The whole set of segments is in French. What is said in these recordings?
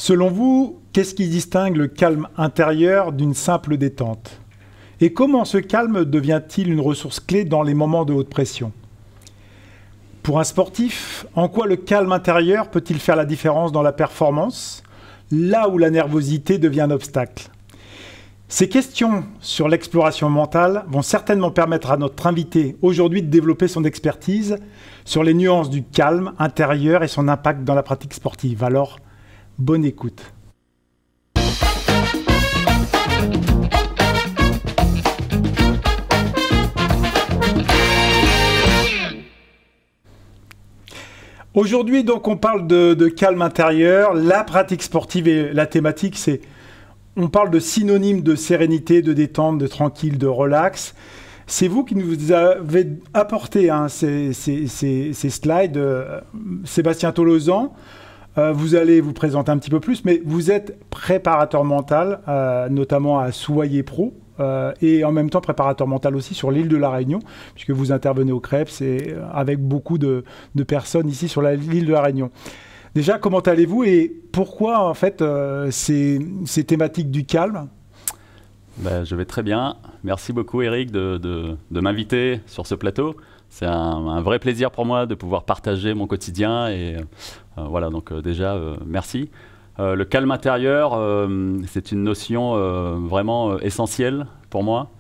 Selon vous, qu'est-ce qui distingue le calme intérieur d'une simple détente? Et comment ce calme devient-il une ressource clé dans les moments de haute pression? Pour un sportif, en quoi le calme intérieur peut-il faire la différence dans la performance, là où la nervosité devient un obstacle? Ces questions sur l'exploration mentale vont certainement permettre à notre invité aujourd'hui de développer son expertise sur les nuances du calme intérieur et son impact dans la pratique sportive. Alors, bonne écoute. Aujourd'hui, donc, on parle de calme intérieur. La pratique sportive et la thématique, c'est... On parle de synonymes de sérénité, de détente, de tranquille, de relax. C'est vous qui nous avez apporté ces slides. Sébastien Tolosan, vous allez vous présenter un petit peu plus, mais vous êtes préparateur mental, notamment à Soyez Pro, et en même temps préparateur mental aussi sur l'île de la Réunion, puisque vous intervenez au CREPS et avec beaucoup de personnes ici sur l'île de la Réunion. Déjà, comment allez-vous et pourquoi en fait ces thématiques du calme? Je vais très bien. Merci beaucoup Eric de m'inviter sur ce plateau. C'est un vrai plaisir pour moi de pouvoir partager mon quotidien et voilà, donc déjà merci. Le calme intérieur, c'est une notion vraiment essentielle pour moi,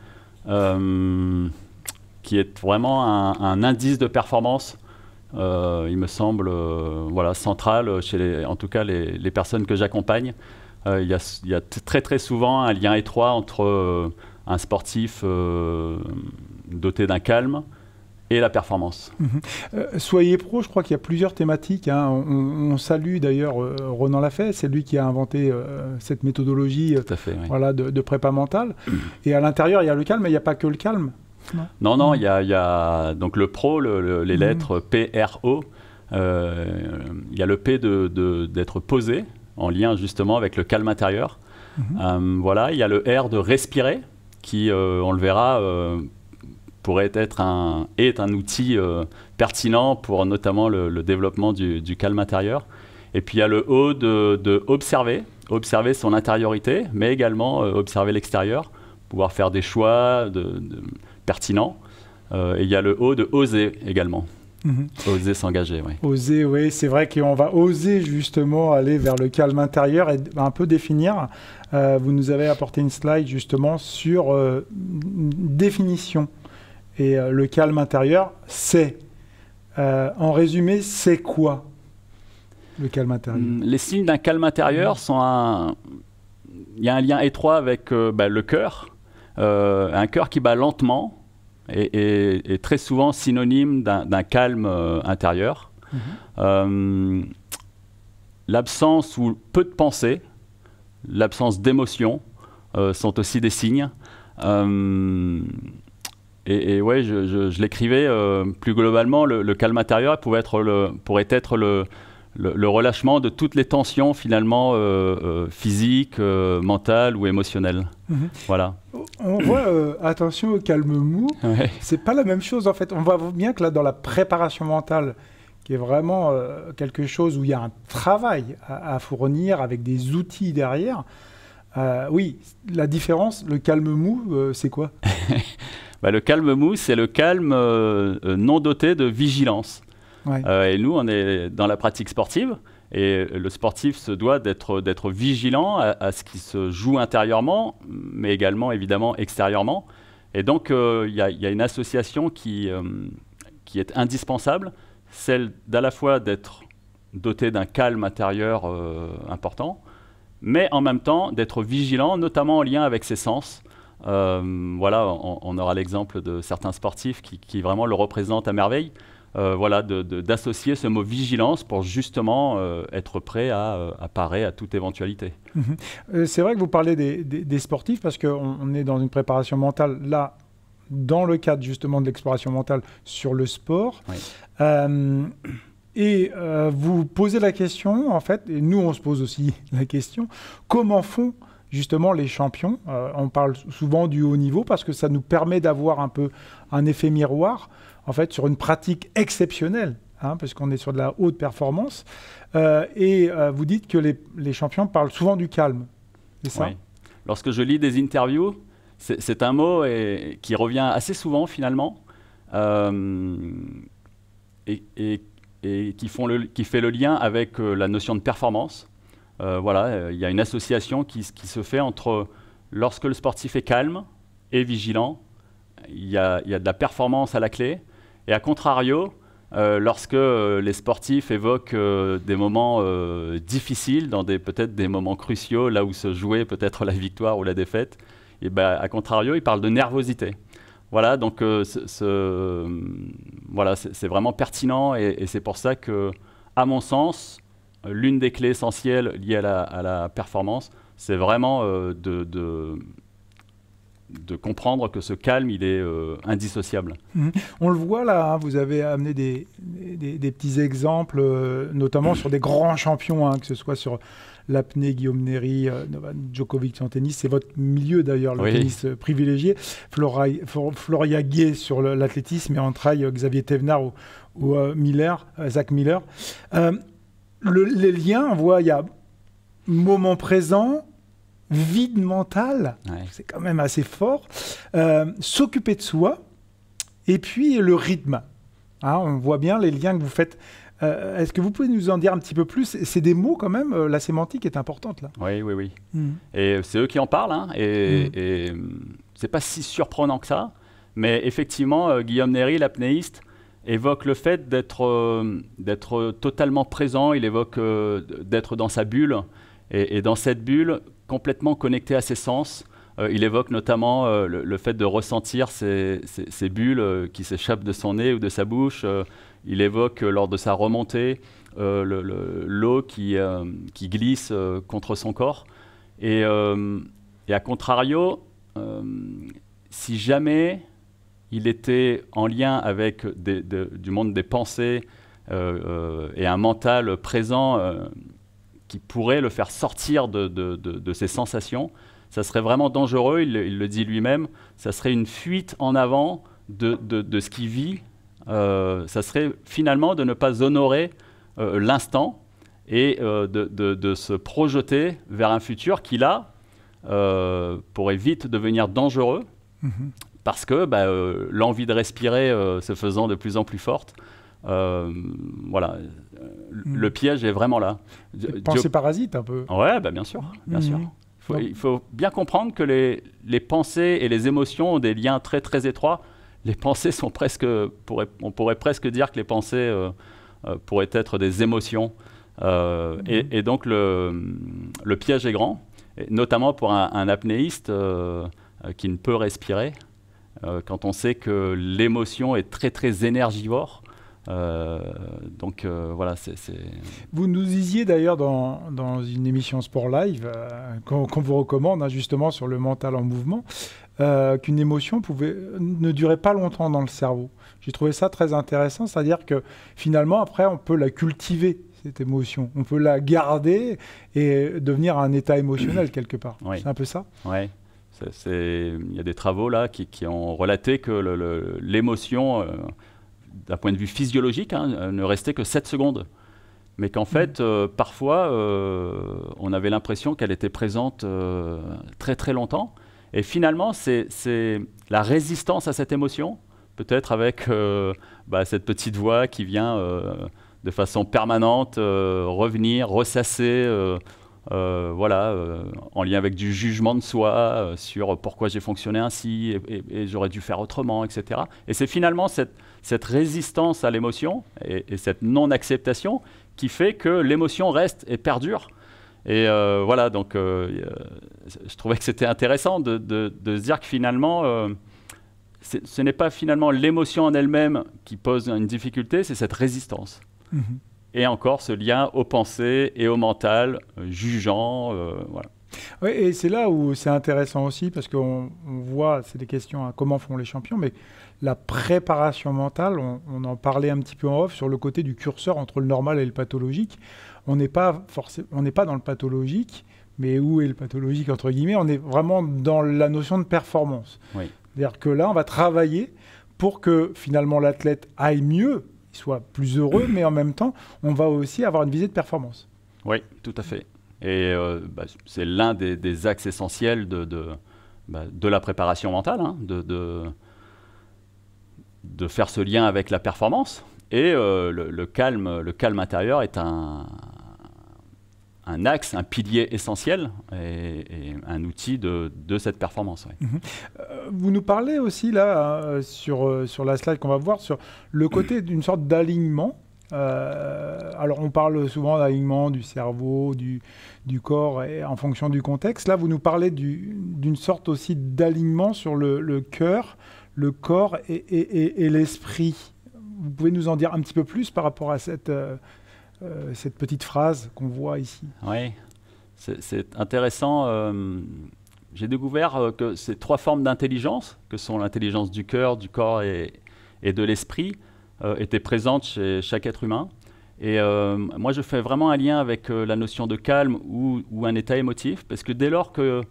qui est vraiment un indice de performance. Il me semble voilà, central en tout cas les personnes que j'accompagne. Il y a très souvent un lien étroit entre un sportif doté d'un calme et la performance. Soyez Pro, je crois qu'il y a plusieurs thématiques. Hein. On salue d'ailleurs Ronan Lafay, c'est lui qui a inventé cette méthodologie voilà, de prépa mentale. Et à l'intérieur, il y a le calme, mais il n'y a pas que le calme. Non, il y a donc le pro, les lettres P-R-O. Il y a le P d'être posé, en lien justement avec le calme intérieur. Voilà, il y a le R de respirer, qui, on le verra, pourrait être est un outil pertinent pour notamment le développement du calme intérieur. Et puis il y a le O de observer son intériorité, mais également observer l'extérieur, pouvoir faire des choix pertinent. Et il y a le O de oser également. Oser s'engager, oui. Oser, oui, c'est vrai qu'on va oser justement aller vers le calme intérieur et un peu définir. Vous nous avez apporté une slide justement sur une définition. Et le calme intérieur, c'est, en résumé, c'est quoi le calme intérieur? Les signes d'un calme intérieur sont il y a un lien étroit avec le cœur. Un cœur qui bat lentement est très souvent synonyme d'un calme intérieur. L'absence ou peu de pensée, l'absence d'émotion sont aussi des signes. Et ouais, je l'écrivais plus globalement, le calme intérieur pourrait être le relâchement de toutes les tensions finalement physiques, mentales ou émotionnelles. Voilà. On voit, attention au calme mou, c'est pas la même chose en fait. On voit bien que là dans la préparation mentale, qui est vraiment quelque chose où il y a un travail à fournir avec des outils derrière, oui, la différence, le calme mou, c'est quoi? Le calme mou, c'est le calme non doté de vigilance. Et nous, on est dans la pratique sportive et le sportif se doit d'être vigilant à ce qui se joue intérieurement, mais également évidemment extérieurement. Et donc, il y a une association qui est indispensable, celle d'à la fois d'être doté d'un calme intérieur important, mais en même temps d'être vigilant, notamment en lien avec ses sens. Voilà, on aura l'exemple de certains sportifs qui vraiment le représentent à merveille. Voilà, d'associer ce mot vigilance pour justement être prêt à parer à toute éventualité. C'est vrai que vous parlez des sportifs parce qu'on est dans une préparation mentale là, dans le cadre justement de l'exploration mentale sur le sport. Et vous posez la question, en fait, et nous on se pose aussi la question, comment font justement les champions? On parle souvent du haut niveau parce que ça nous permet d'avoir un peu un effet miroir en fait, sur une pratique exceptionnelle parce qu'on est sur de la haute performance. Vous dites que les champions parlent souvent du calme. C'est ça? Oui. Lorsque je lis des interviews, c'est un mot qui revient assez souvent finalement et qui fait le lien avec la notion de performance. Voilà, il y a une association qui se fait entre lorsque le sportif est calme et vigilant, il y a de la performance à la clé. Et à contrario, lorsque les sportifs évoquent des moments difficiles, peut-être des moments cruciaux, là où se jouait peut-être la victoire ou la défaite, et à contrario, ils parlent de nervosité. Voilà, donc voilà, c'est vraiment pertinent et c'est pour ça que, à mon sens, l'une des clés essentielles liées à la performance, c'est vraiment de comprendre que ce calme, il est indissociable. On le voit là, vous avez amené des petits exemples, notamment sur des grands champions, que ce soit sur l'apnée, Guillaume Néry, Novak Djokovic en tennis, c'est votre milieu d'ailleurs, le tennis privilégié, Floria Gay sur l'athlétisme et en trail, Xavier Thévenard ou Zach Miller. Les liens, on voit, il y a moment présent, vide mental, c'est quand même assez fort, s'occuper de soi, et puis le rythme. On voit bien les liens que vous faites. Est-ce que vous pouvez nous en dire un petit peu plus? C'est des mots quand même, la sémantique est importante là. Oui. Et c'est eux qui en parlent, et c'est pas si surprenant que ça, mais effectivement, Guillaume Néry, l'apnéiste, évoque le fait d'être totalement présent, il évoque d'être dans sa bulle, et dans cette bulle, complètement connecté à ses sens. Il évoque notamment le fait de ressentir ces bulles qui s'échappent de son nez ou de sa bouche. Il évoque lors de sa remontée l'eau qui glisse contre son corps. Et à contrario, si jamais il était en lien avec du monde des pensées et un mental présent qui pourrait le faire sortir de ses sensations, ça serait vraiment dangereux, il le dit lui-même, ça serait une fuite en avant de ce qu'il vit, ça serait finalement de ne pas honorer l'instant et de se projeter vers un futur qui là pourrait vite devenir dangereux parce que l'envie de respirer se faisant de plus en plus forte, voilà, le piège est vraiment là. Pensée parasite un peu. Ouais, bien sûr, bien sûr. Il faut bien comprendre que les pensées et les émotions ont des liens très très étroits. Les pensées sont on pourrait presque dire que les pensées pourraient être des émotions. Et donc le piège est grand, et notamment pour un apnéiste qui ne peut respirer. Quand on sait que l'émotion est très très énergivore. Donc voilà, Vous nous disiez d'ailleurs dans une émission Sport Live qu'on vous recommande justement sur le mental en mouvement, qu'une émotion ne durait pas longtemps dans le cerveau. J'ai trouvé ça très intéressant, c'est-à-dire que finalement après on peut la cultiver, cette émotion, on peut la garder et devenir un état émotionnel quelque part. Oui. C'est un peu ça. Oui. Il y a des travaux là qui ont relaté que l'émotion d'un point de vue physiologique, ne restait que 7 secondes. Mais qu'en fait, parfois, on avait l'impression qu'elle était présente très très longtemps. Et finalement, c'est la résistance à cette émotion, peut-être avec cette petite voix qui vient de façon permanente revenir, ressasser, en lien avec du jugement de soi sur pourquoi j'ai fonctionné ainsi et j'aurais dû faire autrement, etc. Et c'est finalement cette résistance à l'émotion et cette non-acceptation qui fait que l'émotion reste et perdure. Et voilà, donc je trouvais que c'était intéressant de se dire que finalement, ce n'est pas finalement l'émotion en elle-même qui pose une difficulté, c'est cette résistance. Et encore ce lien aux pensées et au mental, jugeant, voilà. Oui, et c'est là où c'est intéressant aussi, parce qu'on voit, c'est des questions à comment font les champions, mais la préparation mentale, on en parlait un petit peu en off sur le côté du curseur entre le normal et le pathologique. On n'est pas dans le pathologique, mais où est le pathologique entre guillemets? On est vraiment dans la notion de performance. Oui. C'est-à-dire que là, on va travailler pour que finalement l'athlète aille mieux soit plus heureux, mais en même temps, on va aussi avoir une visée de performance. Oui, tout à fait. Et c'est l'un des axes essentiels de la préparation mentale, hein, de faire ce lien avec la performance. Et le calme intérieur est un axe, un pilier essentiel et un outil de cette performance. Ouais. Vous nous parlez aussi là, sur la slide qu'on va voir, sur le côté d'une sorte d'alignement. Alors on parle souvent d'alignement du cerveau, du corps et en fonction du contexte. Là, vous nous parlez d'une sorte aussi d'alignement sur le cœur, le corps et l'esprit. Vous pouvez nous en dire un petit peu plus par rapport à cette petite phrase qu'on voit ici? Oui, c'est intéressant. J'ai découvert que ces 3 formes d'intelligence, que sont l'intelligence du cœur, du corps et de l'esprit, étaient présentes chez chaque être humain. Et moi, je fais vraiment un lien avec la notion de calme ou un état émotif, parce que dès lors que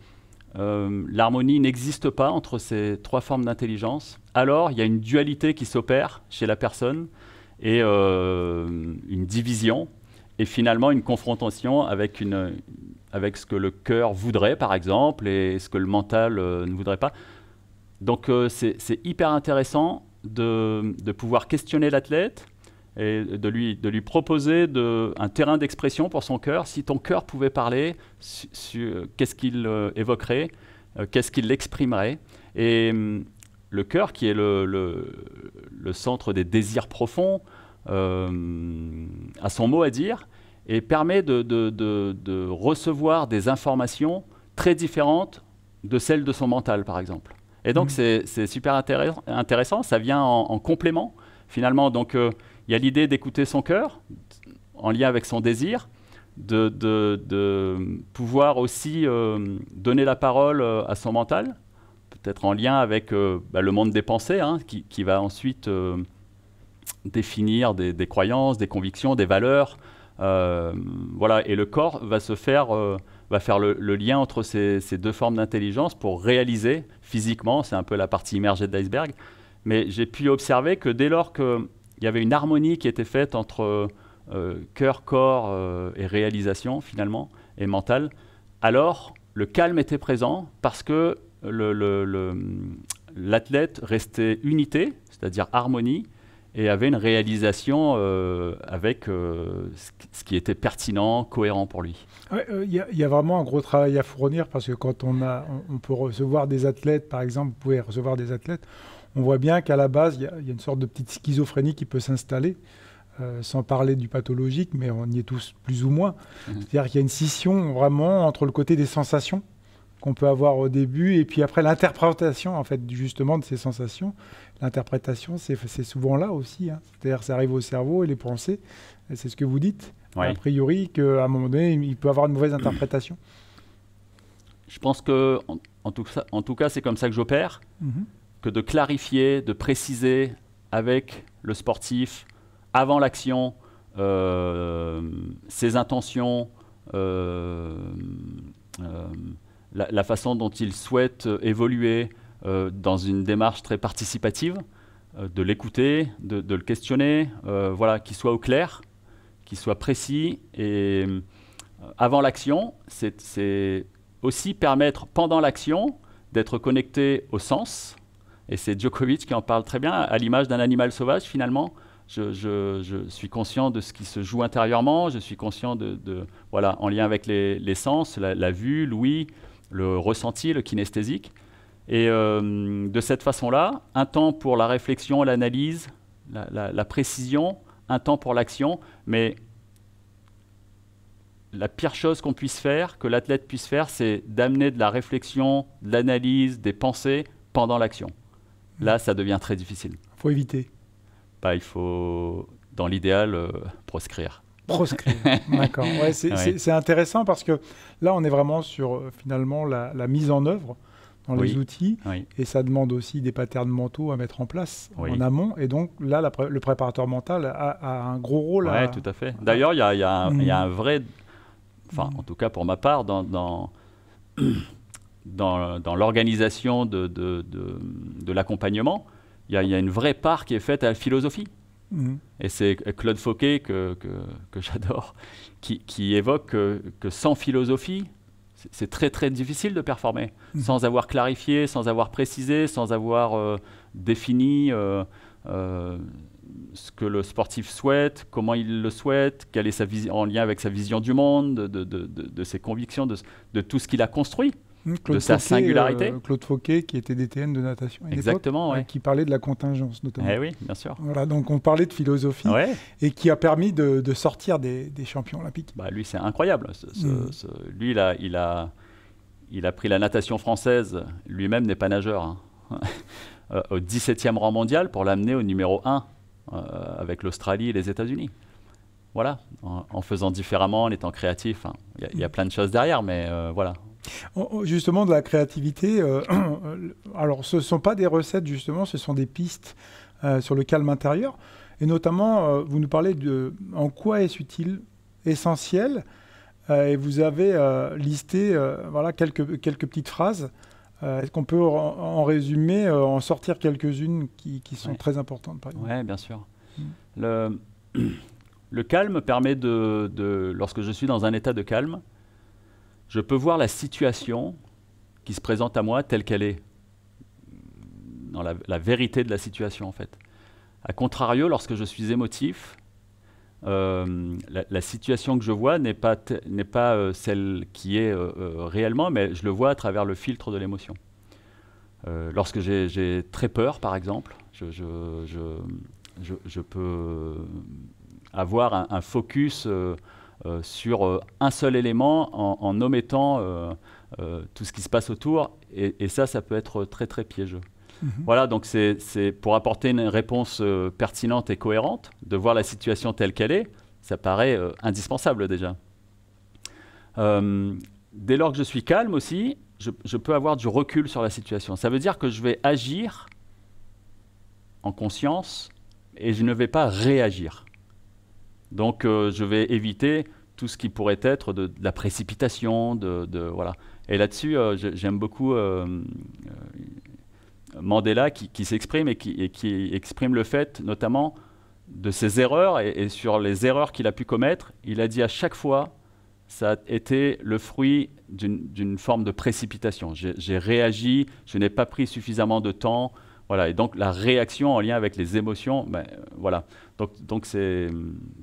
l'harmonie n'existe pas entre ces 3 formes d'intelligence, alors il y a une dualité qui s'opère chez la personne et une division et finalement une confrontation avec ce que le cœur voudrait, par exemple, et ce que le mental ne voudrait pas. Donc c'est hyper intéressant de pouvoir questionner l'athlète et de lui proposer un terrain d'expression pour son cœur. Si ton cœur pouvait parler, qu'est-ce qu'il évoquerait, qu'est-ce qu'il exprimerait. Et le cœur, qui est le centre des désirs profonds, a son mot à dire et permet de recevoir des informations très différentes de celles de son mental, par exemple. Et donc, c'est super intéressant. Ça vient en complément, finalement. Donc, il y a l'idée d'écouter son cœur, en lien avec son désir, de pouvoir aussi donner la parole à son mental, peut-être en lien avec le monde des pensées, hein, qui va ensuite définir des croyances, des convictions, des valeurs. Voilà. Et le corps va faire le lien entre ces 2 formes d'intelligence pour réaliser physiquement, c'est un peu la partie immergée de l'iceberg, mais j'ai pu observer que dès lors qu'il y avait une harmonie qui était faite entre cœur, corps et réalisation finalement, et mental, alors le calme était présent parce que l'athlète restait unité, c'est-à-dire harmonie, et avait une réalisation avec ce qui était pertinent, cohérent pour lui. Il y a vraiment un gros travail à fournir parce que quand on peut recevoir des athlètes, par exemple, vous pouvez recevoir des athlètes, on voit bien qu'à la base, il y a une sorte de petite schizophrénie qui peut s'installer, sans parler du pathologique, mais on y est tous plus ou moins. C'est-à-dire qu'il y a une scission vraiment entre le côté des sensations qu'on peut avoir au début et puis après l'interprétation en fait justement de ces sensations. L'interprétation, c'est souvent là aussi, hein. C'est-à-dire ça arrive au cerveau et les pensées, et c'est ce que vous dites, oui. A priori qu'à un moment donné, il peut avoir une mauvaise interprétation. Je pense que, en tout cas, c'est comme ça que j'opère, que de clarifier, de préciser avec le sportif, avant l'action, ses intentions, la façon dont il souhaite évoluer dans une démarche très participative, de l'écouter, de le questionner, voilà, qu'il soit au clair, qu'il soit précis. Et avant l'action, c'est aussi permettre, pendant l'action, d'être connecté au sens. Et c'est Djokovic qui en parle très bien, à l'image d'un animal sauvage, finalement. Je suis conscient de ce qui se joue intérieurement, je suis conscient voilà, en lien avec les sens, la vue, l'ouïe, le ressenti, le kinesthésique. Et de cette façon-là, un temps pour la réflexion, l'analyse, la précision, un temps pour l'action, mais la pire chose qu'on puisse faire, que l'athlète puisse faire, c'est d'amener de la réflexion, de l'analyse, des pensées pendant l'action. Là, ça devient très difficile. Il faut éviter. Il faut, dans l'idéal, proscrire. Proscrire, d'accord. Ouais, c'est intéressant parce que là, on est vraiment sur finalement la mise en œuvre dans les outils, et ça demande aussi des patterns mentaux à mettre en place en amont. Et donc là, le préparateur mental a un gros rôle. Oui, tout à fait. D'ailleurs, il y a un vrai, enfin, en tout cas pour ma part, dans l'organisation de l'accompagnement, il y a une vraie part qui est faite à la philosophie. Et c'est Claude Fauquet, que j'adore, qui évoque que sans philosophie, c'est très très difficile de performer, sans avoir clarifié, sans avoir précisé, sans avoir défini ce que le sportif souhaite, comment il le souhaite, quelle est sa vision, en lien avec sa vision du monde, de ses convictions, de tout ce qu'il a construit, de sa singularité. Claude Fauquet, qui était DTN de natation à une Exactement, époque, qui parlait de la contingence notamment. Eh oui, bien sûr. Voilà, donc on parlait de philosophie et qui a permis de sortir des champions olympiques. Bah, lui, c'est incroyable. Lui, il a pris la natation française, lui-même n'est pas nageur, au 17e rang mondial pour l'amener au numéro 1 avec l'Australie et les États-Unis. Voilà, en faisant différemment, en étant créatif. Il y a plein de choses derrière, mais voilà. Justement, de la créativité, alors ce ne sont pas des recettes, justement, ce sont des pistes sur le calme intérieur. Et notamment, vous nous parlez de en quoi est-ce utile, essentiel, et vous avez listé voilà, quelques petites phrases. Est-ce qu'on peut en résumer, en sortir quelques-unes qui sont très importantes, par exemple? Oui, bien sûr. Le calme permet lorsque je suis dans un état de calme, je peux voir la situation qui se présente à moi telle qu'elle est, dans la vérité de la situation en fait. A contrario, lorsque je suis émotif, la situation que je vois n'est pas celle qui est réellement, mais je le vois à travers le filtre de l'émotion. Lorsque j'ai très peur, par exemple, je peux avoir un focus sur un seul élément en omettant tout ce qui se passe autour, et ça peut être très très piégeux. Voilà, donc c'est pour apporter une réponse pertinente et cohérente, de voir la situation telle qu'elle est, ça paraît indispensable déjà. Dès lors que je suis calme aussi, je peux avoir du recul sur la situation. Ça veut dire que je vais agir en conscience et je ne vais pas réagir. Donc je vais éviter tout ce qui pourrait être de la précipitation, voilà. Et là-dessus, j'aime beaucoup Mandela qui s'exprime et qui exprime le fait notamment de ses erreurs et sur les erreurs qu'il a pu commettre. Il a dit à chaque fois, ça a été le fruit d'une forme de précipitation. J'ai réagi, je n'ai pas pris suffisamment de temps. Voilà, et donc la réaction en lien avec les émotions, ben, voilà. Donc c'est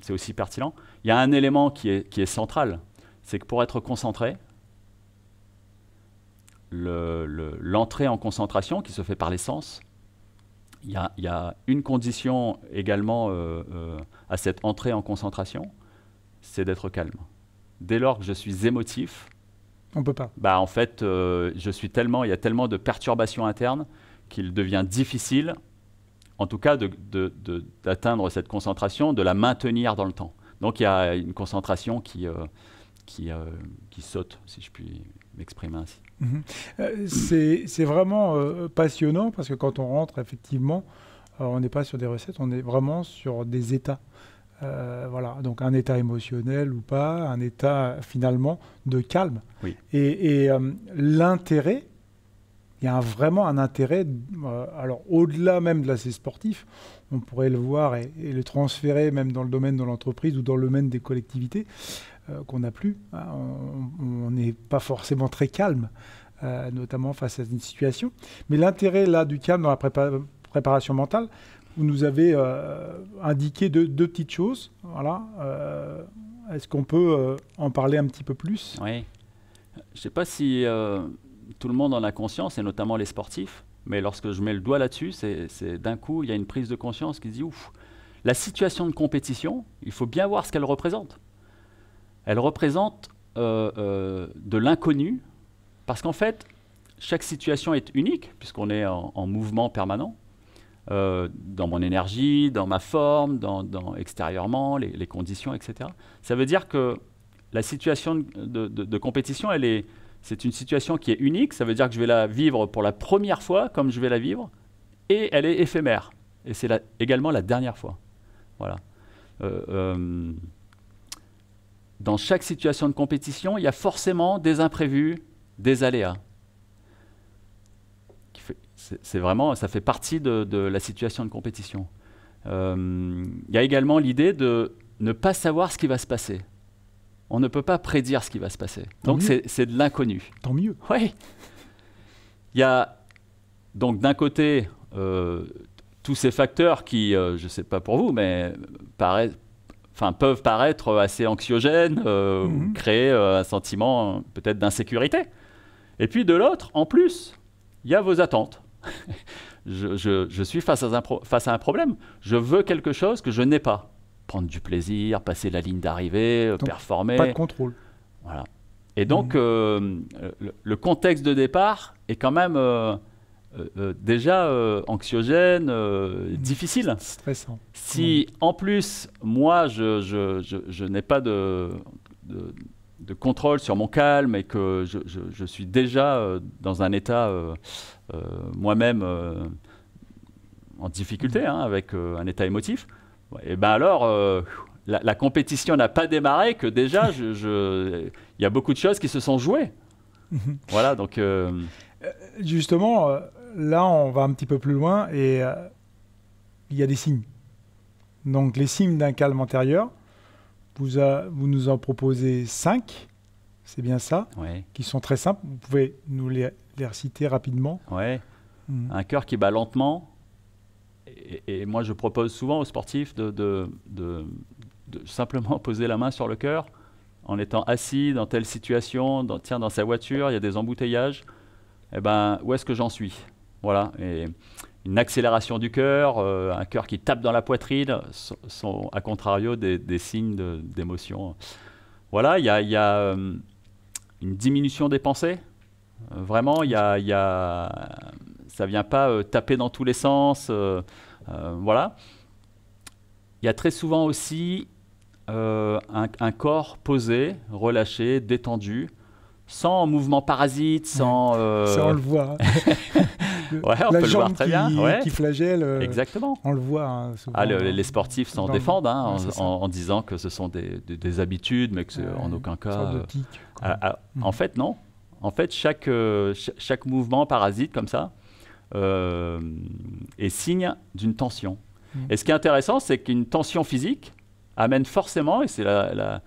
aussi pertinent. Il y a un élément qui est central, c'est que pour être concentré, l'entrée en concentration qui se fait par les sens, il y a une condition également à cette entrée en concentration, c'est d'être calme. Dès lors que je suis émotif, on peut pas. Bah en fait, il y a tellement de perturbations internes qu'il devient difficile, en tout cas, d'atteindre cette concentration, de la maintenir dans le temps. Donc il y a une concentration qui saute, si je puis m'exprimer ainsi. C'est vraiment passionnant parce que quand on rentre, effectivement, on n'est pas sur des recettes, on est vraiment sur des états. Voilà, donc un état émotionnel ou pas, un état finalement de calme. Oui. Et l'intérêt, il y a vraiment un intérêt, alors au-delà même de l'aspect sportif, on pourrait le voir et le transférer même dans le domaine de l'entreprise ou dans le domaine des collectivités qu'on n'a plus. Hein, on n'est pas forcément très calme, notamment face à une situation. Mais l'intérêt là du calme dans la préparation mentale, vous nous avez indiqué deux petites choses. Voilà. Est-ce qu'on peut en parler un petit peu plus? Oui. Je ne sais pas si tout le monde en a conscience, et notamment les sportifs, mais lorsque je mets le doigt là-dessus, c'est d'un coup, il y a une prise de conscience qui se dit « Ouf, la situation de compétition, il faut bien voir ce qu'elle représente. » Elle représente de l'inconnu, parce qu'en fait, chaque situation est unique, puisqu'on est en mouvement permanent. Dans mon énergie, dans ma forme, extérieurement, les conditions, etc. Ça veut dire que la situation de compétition, c'est une situation qui est unique. Ça veut dire que je vais la vivre pour la première fois, comme je vais la vivre, et elle est éphémère. Et c'est également la dernière fois. Voilà. Dans chaque situation de compétition, il y a forcément des imprévus, des aléas. C'est vraiment, ça fait partie de la situation de compétition. Il y a également l'idée de ne pas savoir ce qui va se passer. On ne peut pas prédire ce qui va se passer. Donc c'est de l'inconnu. Tant mieux. Oui. Il y a donc d'un côté tous ces facteurs qui, je ne sais pas pour vous, mais peuvent paraître assez anxiogènes, créer un sentiment peut-être d'insécurité. Et puis de l'autre, en plus, il y a vos attentes. Je suis face à un problème. Je veux quelque chose que je n'ai pas. Prendre du plaisir, passer la ligne d'arrivée, performer. Pas de contrôle. Voilà. Et donc, le contexte de départ est quand même déjà anxiogène, difficile. Stressant. Si en plus, moi, je n'ai pas de contrôle sur mon calme et que je suis déjà dans un état moi-même en difficulté, avec un état émotif, et ben alors la compétition n'a pas démarré que déjà il y a beaucoup de choses qui se sont jouées. Voilà, donc justement, là on va un petit peu plus loin et il y a des signes. Donc les signes d'un calme antérieur, vous nous en proposez 5, c'est bien ça, qui sont très simples. Vous pouvez nous les reciter rapidement. Ouais. Un cœur qui bat lentement. Et moi, je propose souvent aux sportifs de simplement poser la main sur le cœur en étant assis dans telle situation, dans sa voiture, il y a des embouteillages. Eh ben, où est-ce que j'en suis? Voilà. Et une accélération du cœur, un cœur qui tape dans la poitrine, sont à contrario des signes d'émotion. Voilà, il y a une diminution des pensées. Vraiment, ça ne vient pas taper dans tous les sens. Voilà. Il y a très souvent aussi un corps posé, relâché, détendu, sans mouvement parasite, sans... Ça, on le voit. On peut le voir très bien. Qui flagelle. Exactement. On le voit. Souvent, les sportifs s'en défendent en disant que ce sont des habitudes, mais que c'est en aucun cas... En fait, non. En fait, chaque mouvement parasite comme ça est signe d'une tension. Et ce qui est intéressant, c'est qu'une tension physique amène forcément, et c'est la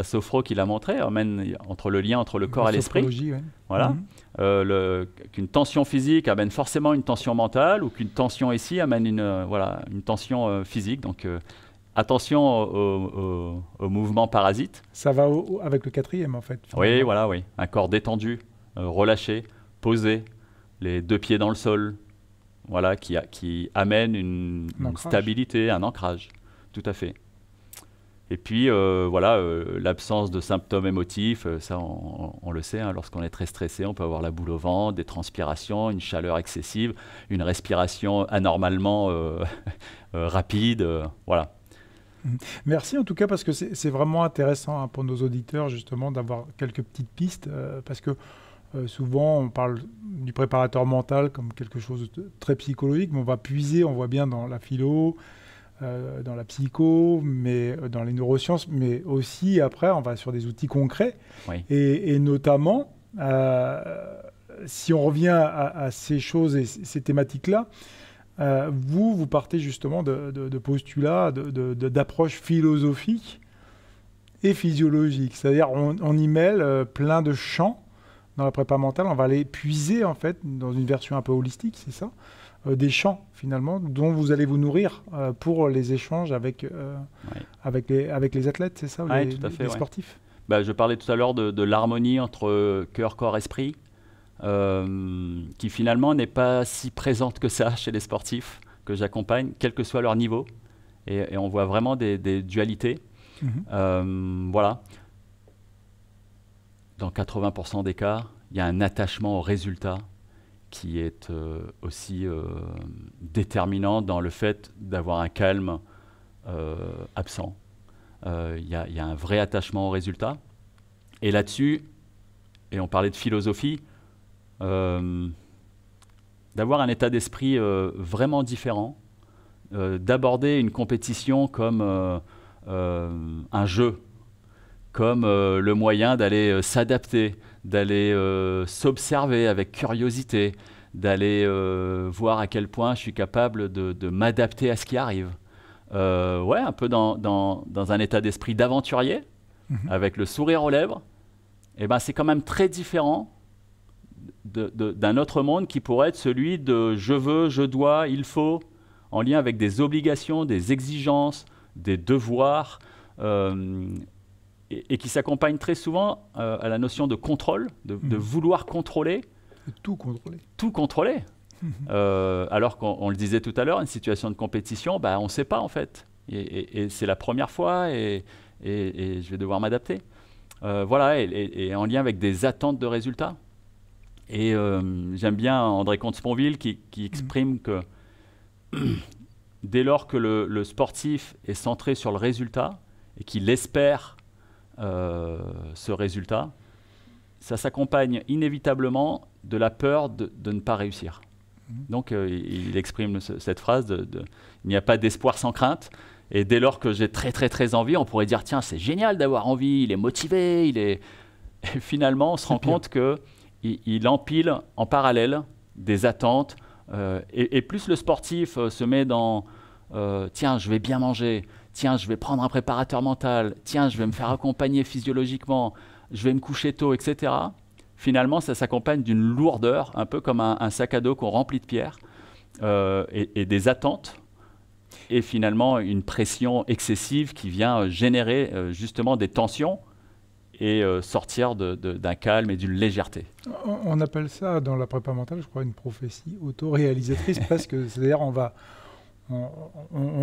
sophro qui l'a montré, amène entre le lien entre le corps et l'esprit. Voilà. Qu'une tension physique amène forcément une tension mentale, ou qu'une tension ici amène une tension physique. Donc attention au mouvement parasite. Ça va avec le 4e en fait. Oui, voilà, oui. Un corps détendu, relâché, posé, les 2 pieds dans le sol, voilà, qui amène une stabilité, un ancrage. Tout à fait. Et puis, l'absence de symptômes émotifs, ça on le sait, lorsqu'on est très stressé, on peut avoir la boule au ventre, des transpirations, une chaleur excessive, une respiration anormalement rapide, voilà. Merci en tout cas, parce que c'est vraiment intéressant pour nos auditeurs justement d'avoir quelques petites pistes, parce que souvent on parle du préparateur mental comme quelque chose de très psychologique, mais on va puiser, on voit bien dans la philo, dans la psycho, mais dans les neurosciences, mais aussi après on va sur des outils concrets. Oui. Et notamment si on revient à ces choses et ces thématiques-là, vous partez justement de postulats, d'approches philosophiques et physiologiques. C'est-à-dire on y mêle plein de champs dans la prépa mentale. On va aller puiser en fait dans une version un peu holistique, c'est ça, des champs finalement dont vous allez vous nourrir pour les échanges avec les athlètes, c'est ça, tout à fait, les sportifs. Je parlais tout à l'heure de l'harmonie entre cœur, corps, esprit. Qui finalement n'est pas si présente que ça chez les sportifs que j'accompagne, quel que soit leur niveau. Et on voit vraiment des dualités. Voilà. Dans 80% des cas, il y a un attachement au résultat qui est aussi déterminant dans le fait d'avoir un calme absent. Il y a un vrai attachement au résultat. Et là-dessus, et on parlait de philosophie, d'avoir un état d'esprit vraiment différent, d'aborder une compétition comme un jeu, comme le moyen d'aller s'adapter, d'aller s'observer avec curiosité, d'aller voir à quel point je suis capable de m'adapter à ce qui arrive. ouais, un peu dans un état d'esprit d'aventurier, avec le sourire aux lèvres, et ben, c'est quand même très différent d'un autre monde qui pourrait être celui de je veux, je dois, il faut, en lien avec des obligations, des exigences, des devoirs, et qui s'accompagne très souvent à la notion de contrôle, de vouloir contrôler. Tout contrôler. Tout contrôler. Alors qu'on le disait tout à l'heure, une situation de compétition, bah, on ne sait pas en fait. Et c'est la première fois et je vais devoir m'adapter. Voilà, et en lien avec des attentes de résultats. Et j'aime bien André Comte-Sponville qui exprime que dès lors que le sportif est centré sur le résultat et qu'il espère ce résultat, ça s'accompagne inévitablement de la peur de ne pas réussir. Donc il exprime cette phrase il n'y a pas d'espoir sans crainte. Et dès lors que j'ai très envie, on pourrait dire tiens, c'est génial d'avoir envie, il est motivé, Et finalement, on se rend compte qu'il empile en parallèle des attentes. Et plus le sportif se met dans tiens, je vais bien manger, tiens, je vais prendre un préparateur mental, tiens, je vais me faire accompagner physiologiquement, je vais me coucher tôt, etc. Finalement, ça s'accompagne d'une lourdeur, un peu comme un sac à dos qu'on remplit de pierres, et des attentes, et finalement une pression excessive qui vient générer justement des tensions et sortir d'un calme et d'une légèreté. On appelle ça dans la prépa mentale, je crois, une prophétie autoréalisatrice presque. C'est-à-dire on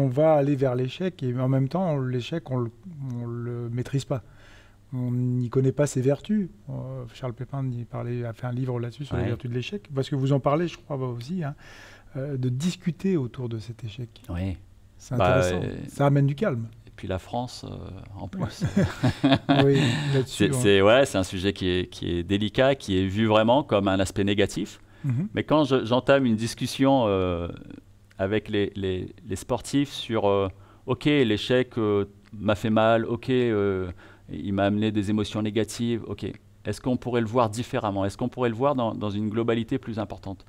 va aller vers l'échec et en même temps, l'échec, on le maîtrise pas. On n'y connaît pas ses vertus. Charles Pépin a fait un livre là-dessus sur les vertus de l'échec. Parce que vous en parlez, je crois aussi, hein, de discuter autour de cet échec. Oui. C'est intéressant. Ça amène du calme. Et puis la France, en plus. Oui, là-dessus. C'est un sujet qui est délicat, qui est vu vraiment comme un aspect négatif. Mais quand j'entame une discussion avec les sportifs sur OK, l'échec m'a fait mal, OK, il m'a amené des émotions négatives, OK. Est-ce qu'on pourrait le voir différemment? Est-ce qu'on pourrait le voir dans une globalité plus importante?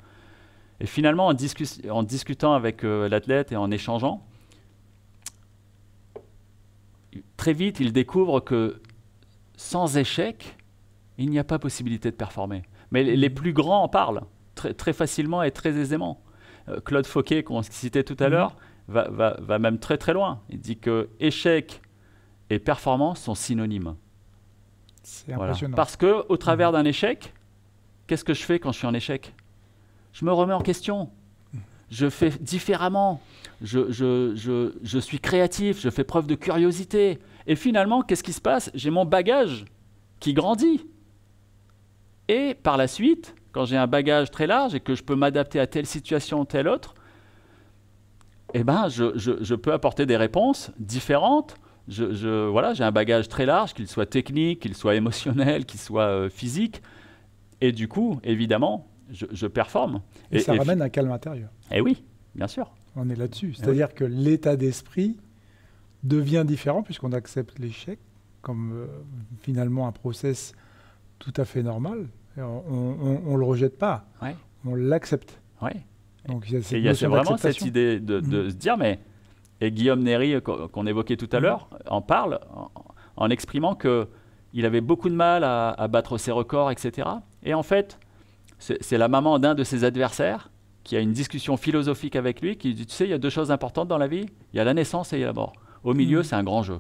Et finalement, en discutant avec l'athlète et en échangeant, très vite, il découvre que sans échec, il n'y a pas possibilité de performer. Mais les plus grands en parlent très facilement et très aisément. Claude Fauquet, qu'on citait tout à l'heure, va même très loin. Il dit que échec et performance sont synonymes. C'est impressionnant. Parce qu'au travers d'un échec, qu'est-ce que je fais quand je suis en échec? Je me remets en question. Je fais différemment. Je suis créatif. Je fais preuve de curiosité. Et finalement, qu'est-ce qui se passe? J'ai mon bagage qui grandit. Et par la suite, quand j'ai un bagage très large et que je peux m'adapter à telle situation ou telle autre, eh ben, je peux apporter des réponses différentes. Voilà, j'ai un bagage très large, qu'il soit technique, qu'il soit émotionnel, qu'il soit physique. Et du coup, évidemment, je performe. Et ça ramène un calme intérieur. Eh oui, bien sûr. On est là-dessus. C'est-à-dire que l'état d'esprit devient différent puisqu'on accepte l'échec comme finalement un process tout à fait normal. On ne le rejette pas, on l'accepte. Donc il y a vraiment cette idée de se dire, mais, et Guillaume Néry, qu'on évoquait tout à l'heure, en parle en exprimant qu'il avait beaucoup de mal à battre ses records, etc. Et en fait, c'est la maman d'un de ses adversaires qui a une discussion philosophique avec lui, qui dit, tu sais, il y a deux choses importantes dans la vie, il y a la naissance et il y a la mort. Au milieu, c'est un grand jeu.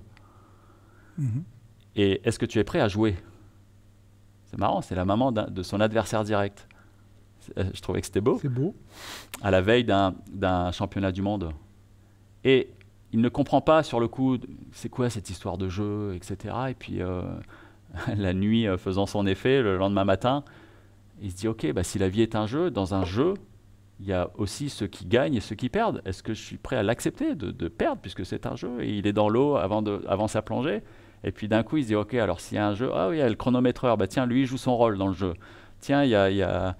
Et est-ce que tu es prêt à jouer? C'est marrant, c'est la maman de son adversaire direct. Je trouvais que c'était beau. C'est beau. À la veille d'un championnat du monde. Et il ne comprend pas sur le coup, c'est quoi cette histoire de jeu, etc. Et puis la nuit faisant son effet, le lendemain matin, il se dit, ok, bah, si la vie est un jeu, dans un jeu, il y a aussi ceux qui gagnent et ceux qui perdent. Est-ce que je suis prêt à l'accepter de perdre, puisque c'est un jeu? Et il est dans l'eau avant sa plongée. Et puis d'un coup, il se dit, ok, alors s'il y a un jeu, ah oui, il y a le chronométreur, bah tiens, lui, il joue son rôle dans le jeu. Tiens, il y a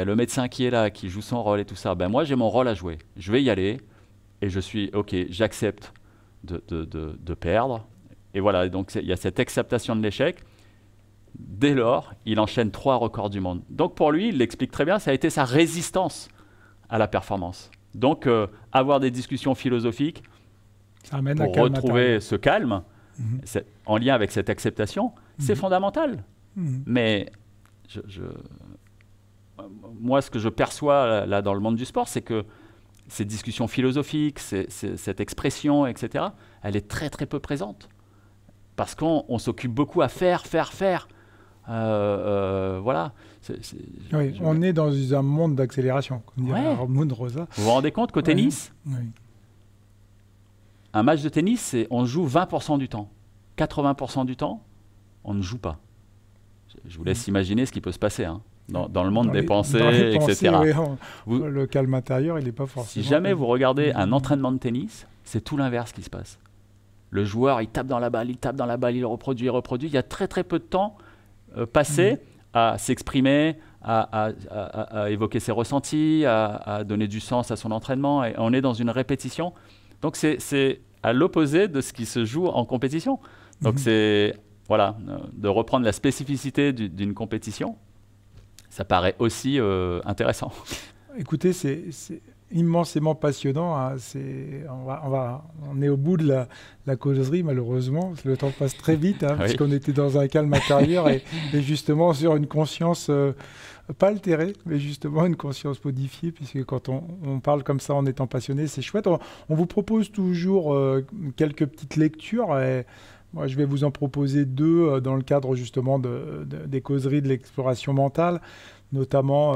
le médecin qui est là, qui joue son rôle et tout ça. Ben moi, j'ai mon rôle à jouer. Je vais y aller et je suis, ok, j'accepte de perdre. Et voilà, donc il y a cette acceptation de l'échec. Dès lors, il enchaîne 3 records du monde. Donc pour lui, il l'explique très bien, ça a été sa résistance à la performance. Donc avoir des discussions philosophiques, pour retrouver ce calme, en lien avec cette acceptation, c'est fondamental. Mais moi, ce que je perçois là dans le monde du sport, c'est que ces discussions philosophiques, cette expression, etc., elle est très très peu présente. Parce qu'on s'occupe beaucoup à faire. Voilà. On est dans un monde d'accélération, comme dirait Harmon Rosa. Vous vous rendez compte qu'au tennis, un match de tennis, on joue 20% du temps. 80% du temps, on ne joue pas. Je vous laisse imaginer ce qui peut se passer dans le monde des pensées, etc. Le calme intérieur, il n'est pas forcément... Si jamais vous regardez un entraînement de tennis, c'est tout l'inverse qui se passe. Le joueur, il tape dans la balle, il reproduit. Il y a très très peu de temps passé à s'exprimer, à évoquer ses ressentis, à donner du sens à son entraînement. Et on est dans une répétition. Donc c'est à l'opposé de ce qui se joue en compétition. Donc c'est de reprendre la spécificité d'une compétition. Ça paraît aussi intéressant. Écoutez, c'est immensément passionnant. On est au bout de la causerie, malheureusement. Le temps passe très vite, puisqu'on était dans un calme intérieur et justement sur une conscience pas altérée, mais justement une conscience modifiée, puisque quand on parle comme ça en étant passionné, c'est chouette. On vous propose toujours quelques petites lectures. Et moi, je vais vous en proposer deux dans le cadre justement des causeries de l'exploration mentale, notamment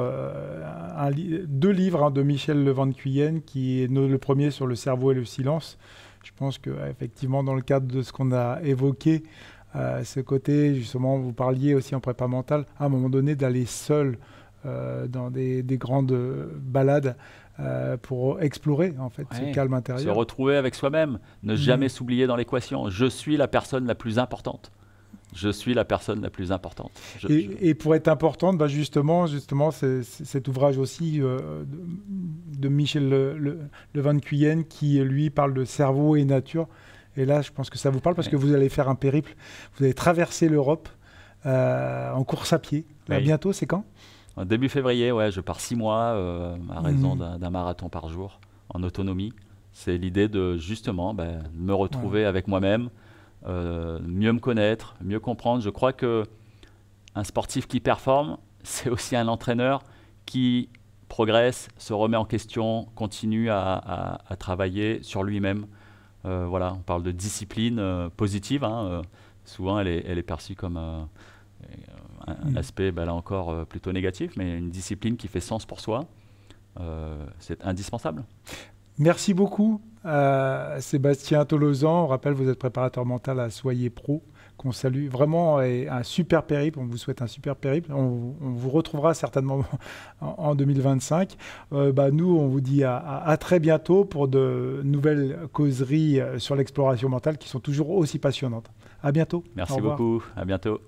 deux livres de Michel Levanquien, qui est le premier sur le cerveau et le silence. Je pense qu'effectivement, dans le cadre de ce qu'on a évoqué, ce côté, justement, vous parliez aussi en prépa mentale, à un moment donné, d'aller seul dans des grandes balades pour explorer en fait ce calme intérieur. Se retrouver avec soi-même, ne jamais s'oublier dans l'équation. Je suis la personne la plus importante. Je suis la personne la plus importante. Et pour être importante, justement c'est cet ouvrage aussi de Michel Levanquien qui, lui, parle de cerveau et nature. Et là, je pense que ça vous parle parce que vous allez faire un périple. Vous allez traverser l'Europe en course à pied. Là, bientôt, c'est quand ? Début février, je pars 6 mois à raison d'un marathon par jour en autonomie. C'est l'idée de justement me retrouver avec moi-même, mieux me connaître, mieux comprendre. Je crois qu'un sportif qui performe, c'est aussi un entraîneur qui progresse, se remet en question, continue à travailler sur lui-même. On parle de discipline positive. Souvent, elle est perçue comme un aspect, là encore, plutôt négatif, mais une discipline qui fait sens pour soi, c'est indispensable. Merci beaucoup, Sébastien Tolosan. On rappelle, vous êtes préparateur mental à Soyez Pro, qu'on salue. Vraiment un super périple, on vous souhaite un super périple. On vous retrouvera certainement en 2025. Nous, on vous dit à très bientôt pour de nouvelles causeries sur l'exploration mentale qui sont toujours aussi passionnantes. À bientôt. Merci beaucoup, à bientôt.